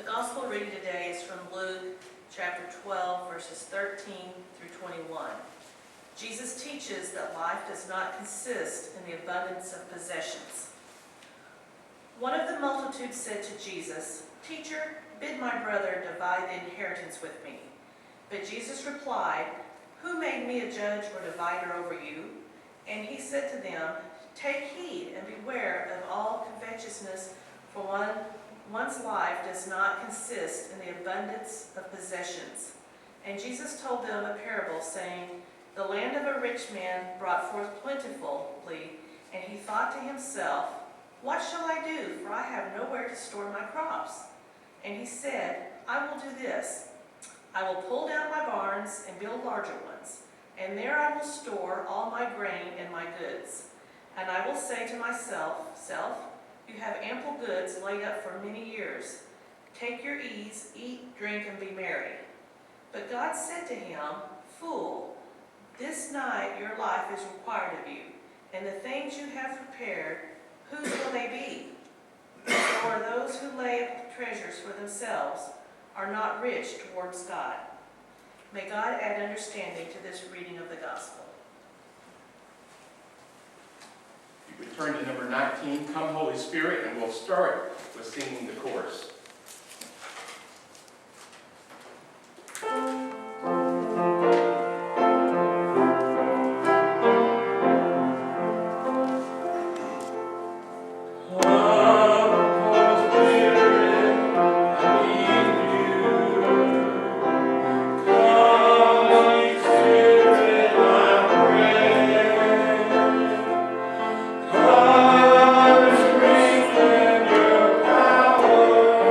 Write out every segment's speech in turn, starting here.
The gospel reading today is from Luke chapter 12, verses 13 through 21. Jesus teaches that life does not consist in the abundance of possessions. One of the multitude said to Jesus, "Teacher, bid my brother divide the inheritance with me." But Jesus replied, "Who made me a judge or divider over you?" And he said to them, "Take heed and beware of all covetousness, for one's life does not consist in the abundance of possessions." And Jesus told them a parable, saying, "The land of a rich man brought forth plentifully, and he thought to himself, 'What shall I do? For I have nowhere to store my crops.' And he said, 'I will do this. I will pull down my barns and build larger ones, and there I will store all my grain and my goods. And I will say to myself, Self, you have ample goods laid up for many years. Take your ease, eat, drink, and be merry.' But God said to him, 'Fool, this night your life is required of you, and the things you have prepared, whose will they be? Or those who lay up treasures for themselves are not rich towards God.'" May God add understanding to this reading of the gospel. We turn to number 19, Come Holy Spirit, and we'll start with singing the chorus. Come, strengthen your power.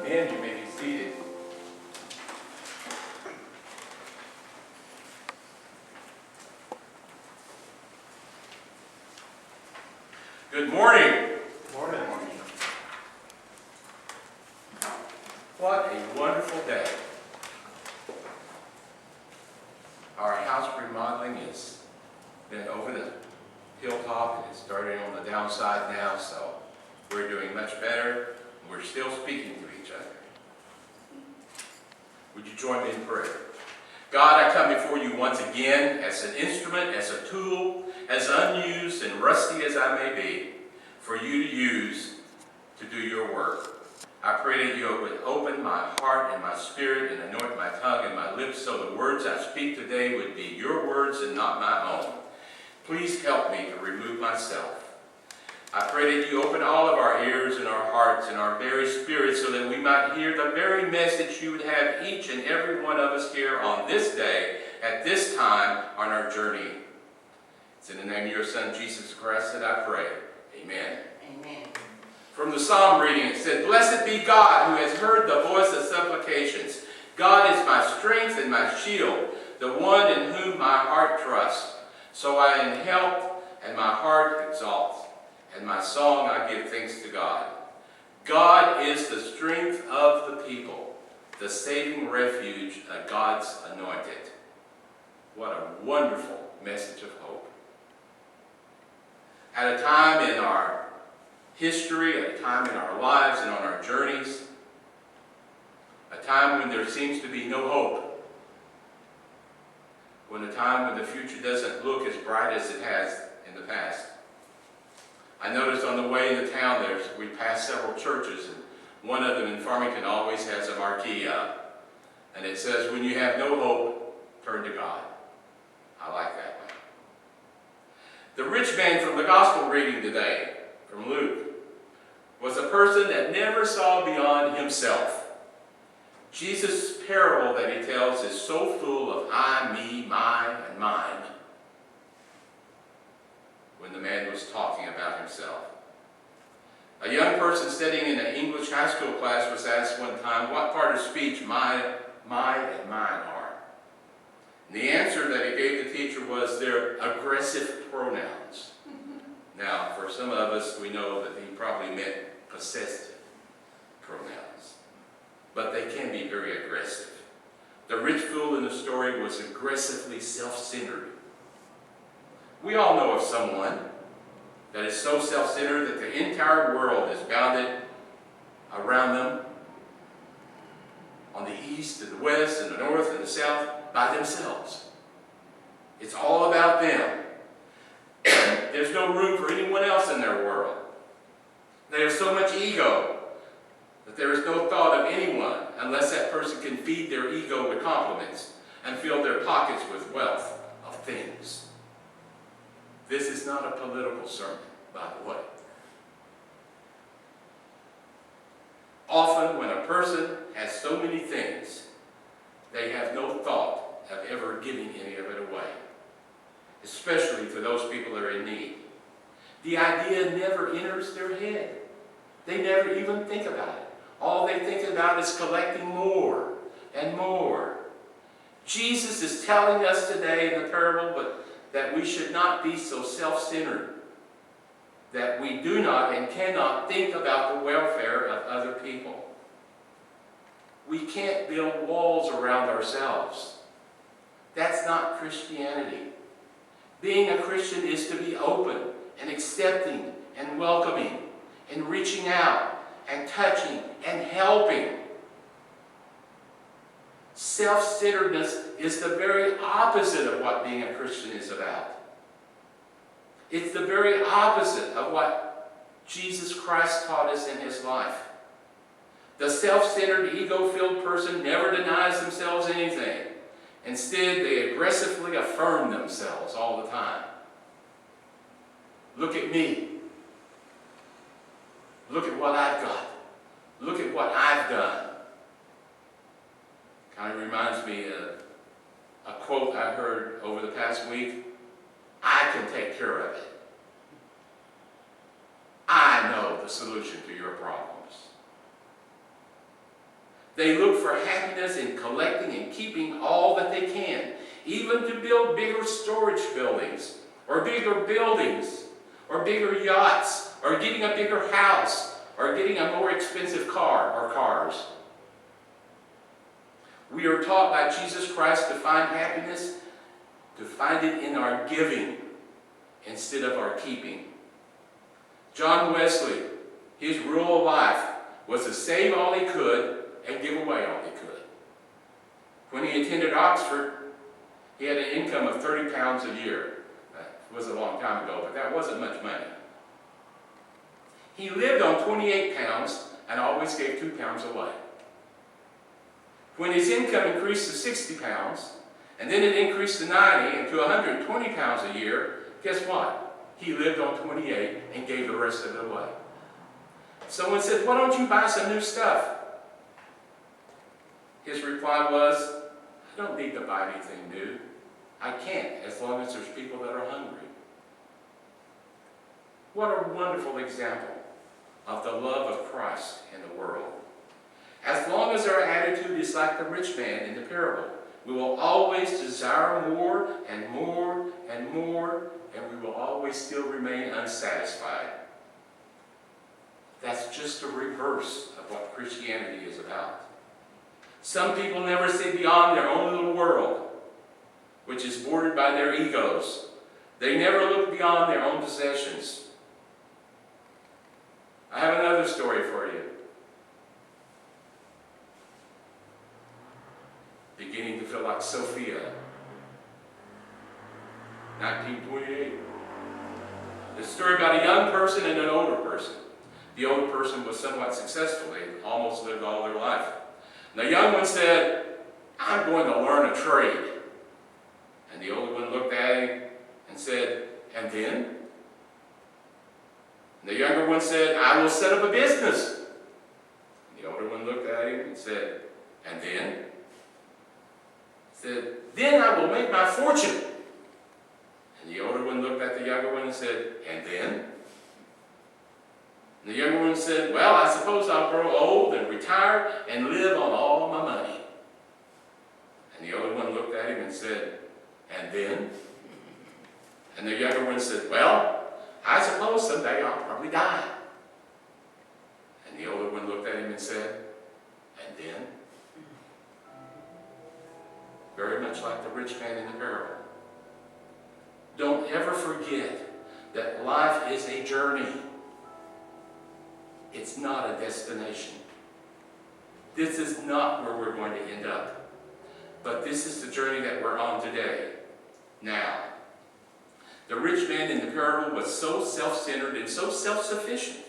Amen. You may be seated. Good morning. Morning. What a wonderful day. Our house remodeling has been over the hilltop and it's starting on the downside now, so we're doing much better. We're still speaking to each other. Would you join me in prayer? God, I come before you once again as an instrument, as a tool, as unused and rusty as I may be, for you to use to do your work. I pray that you would open my heart and my spirit and anoint my tongue and my lips so the words I speak today would be your words and not my own. Please help me to remove myself. I pray that you open all of our ears and our hearts and our very spirits so that we might hear the very message you would have each and every one of us here on this day, at this time, on our journey. It's in the name of your Son, Jesus Christ, that I pray. Amen. Amen. From the psalm reading, it said, "Blessed be God who has heard the voice of supplications. God is my strength and my shield, the one in whom my heart trusts. So I am helped, and my heart exalts, and my song I give thanks to God. God is the strength of the people, the saving refuge of God's anointed." What a wonderful message of hope. At a time in our history, at a time in our lives and on our journeys, a time when there seems to be no hope, when a time when the future doesn't look as bright as it has in the past. I noticed on the way into town we passed several churches, and one of them in Farmington always has a marquee up, and it says, "When you have no hope, turn to God." I like that one. The rich man from the gospel reading today, from Luke, was a person that never saw beyond himself. Jesus' parable that he tells is so full of I, me, mine, and mine when the man was talking about himself. A young person studying in an English high school class was asked one time what part of speech mine and mine are. And the answer that he gave the teacher was they're aggressive pronouns. Now, for some of us, we know that he probably meant possessive pronouns. But they can be very aggressive. The rich fool in the story was aggressively self-centered. We all know of someone that is so self-centered that the entire world is bounded around them on the east and the west and the north and the south by themselves. It's all about them. There's no room for anyone else in their world. They have so much ego that there is no thought of anyone unless that person can feed their ego with compliments and fill their pockets with wealth of things. This is not a political sermon, by the way. Often when a person has so many things, they have no thought of ever giving any of it away, especially to those people that are in need. The idea never enters their head. They never even think about it. All they think about is collecting more and more. Jesus is telling us today in the parable that we should not be so self-centered, that we do not and cannot think about the welfare of other people. We can't build walls around ourselves. That's not Christianity. Being a Christian is to be open and accepting and welcoming and reaching out and touching and helping. Self-centeredness is the very opposite of what being a Christian is about. It's the very opposite of what Jesus Christ taught us in his life. The self-centered, ego-filled person never denies themselves anything. Instead, they aggressively affirm themselves all the time. Look at me. Look at what I've got. Look at what I've done. Kind of reminds me of a quote I heard over the past week. I can take care of it. I know the solution to your problems. They look for happiness in collecting and keeping all that they can, even to build bigger storage buildings, or bigger yachts, or getting a bigger house, or getting a more expensive car or cars. We are taught by Jesus Christ to find happiness, to find it in our giving instead of our keeping. John Wesley, his rule of life was to save all he could and give away all he could. When he attended Oxford, he had an income of £30 a year. That was a long time ago, but that wasn't much money. He lived on £28 and always gave £2 away. When his income increased to £60, and then it increased to 90 and to £120 a year, guess what? He lived on 28 and gave the rest of it away. Someone said, "Why don't you buy some new stuff?" His reply was, "I don't need to buy anything new. I can't as long as there's people that are hungry." What a wonderful example of the love of Christ in the world. As long as our attitude is like the rich man in the parable, we will always desire more and more and more, and we will always still remain unsatisfied. That's just a reverse of what Christianity is about. Some people never see beyond their own little world, which is bordered by their egos. They never look beyond their own possessions. I have another story for you. Beginning to feel like Sophia, 1928. The story about a young person and an older person. The older person was somewhat successful. They almost lived all their life. And the young one said, "I'm going to learn a trade." And the older one looked at him and said, "And then?" And the younger one said, "I will set up a business." And the older one looked at him and said, "And then?" He said, "Then I will make my fortune." And the older one looked at the younger one and said, "And then?" And the younger one said, "Well, I suppose I'll grow old and retire and live on all my money." And the older one looked at him and said, "And then?" And the younger one said, "Well, I suppose someday I'll probably die." And the older one looked at him and said, "And then?" Very much like the rich man in the parable. Don't ever forget that life is a journey. It's not a destination. This is not where we're going to end up. But this is the journey that we're on today. Now, the rich man in the parable was so self-centered and so self-sufficient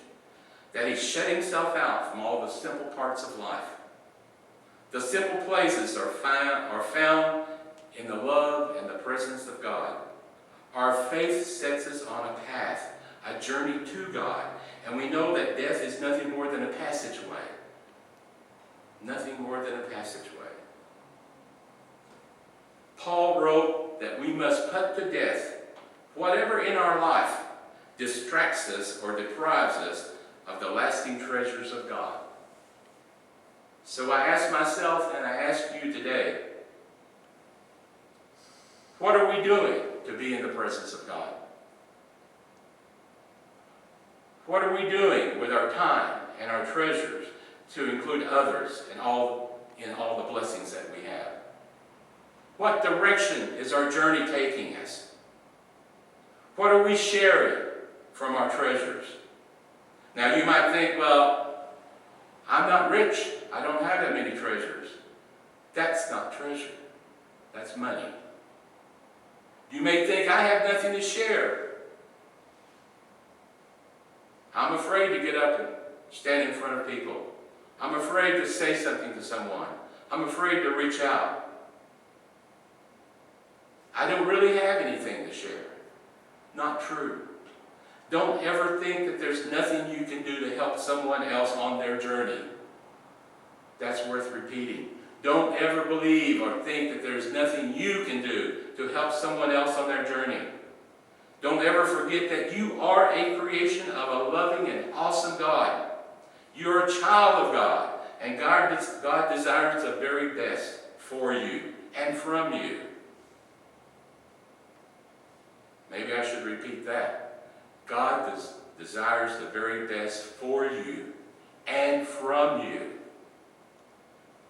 that he shut himself out from all the simple parts of life. The simple places are found in the love and the presence of God. Our faith sets us on a path, a journey to God, and we know that death is nothing more than a passageway. Nothing more than a passageway. Paul wrote that we must put to death whatever in our life distracts us or deprives us of the lasting treasures of God. So I ask myself and I ask you today, what are we doing to be in the presence of God? What are we doing with our time and our treasures to include others in all the blessings that we have? What direction is our journey taking us? What are we sharing from our treasures? Now you might think, well, I'm not rich. I don't have that many treasures. That's not treasure. That's money. You may think, I have nothing to share. I'm afraid to get up and stand in front of people. I'm afraid to say something to someone. I'm afraid to reach out. I don't really have anything to share. Not true. Don't ever think that there's nothing you can do to help someone else on their journey. That's worth repeating. Don't ever believe or think that there's nothing you can do to help someone else on their journey. Don't ever forget that you are a creation of a loving and awesome God. You're a child of God, And God desires the very best for you and from you. Maybe I should repeat that. God desires the very best for you and from you.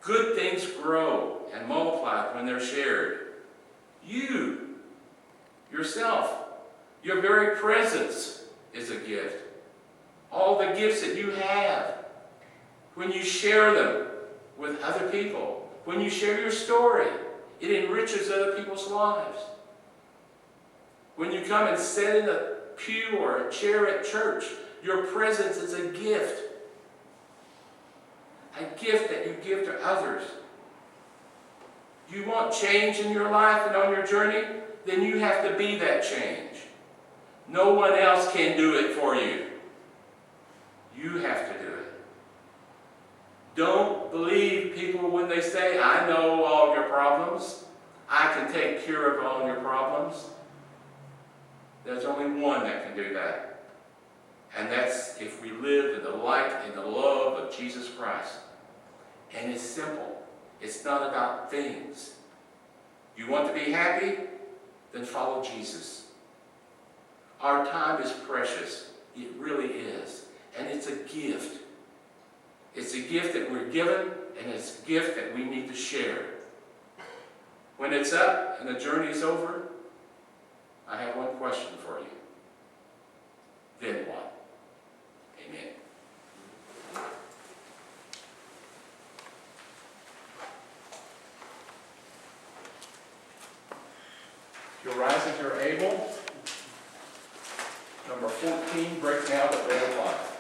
Good things grow and multiply when they're shared. You, yourself, your very presence is a gift. All the gifts that you have, when you share them with other people, when you share your story, it enriches other people's lives. When you come and sit in a pew or a chair at church, your presence is a gift. A gift that you give to others. You want change in your life and on your journey? Then you have to be that change. No one else can do it for you. You have to do it. Don't believe people when they say, I know all your problems. I can take care of all your problems. There's only one that can do that. And that's if we live in the light and the love of Jesus Christ. And it's simple. It's not about things. You want to be happy? Then follow Jesus. Our time is precious. It really is. And it's a gift. It's a gift that we're given, and it's a gift that we need to share. When it's up and the journey is over, I have one question for you. Then what? Amen. If you'll rise if you're able. Number 14, break now the bread of life.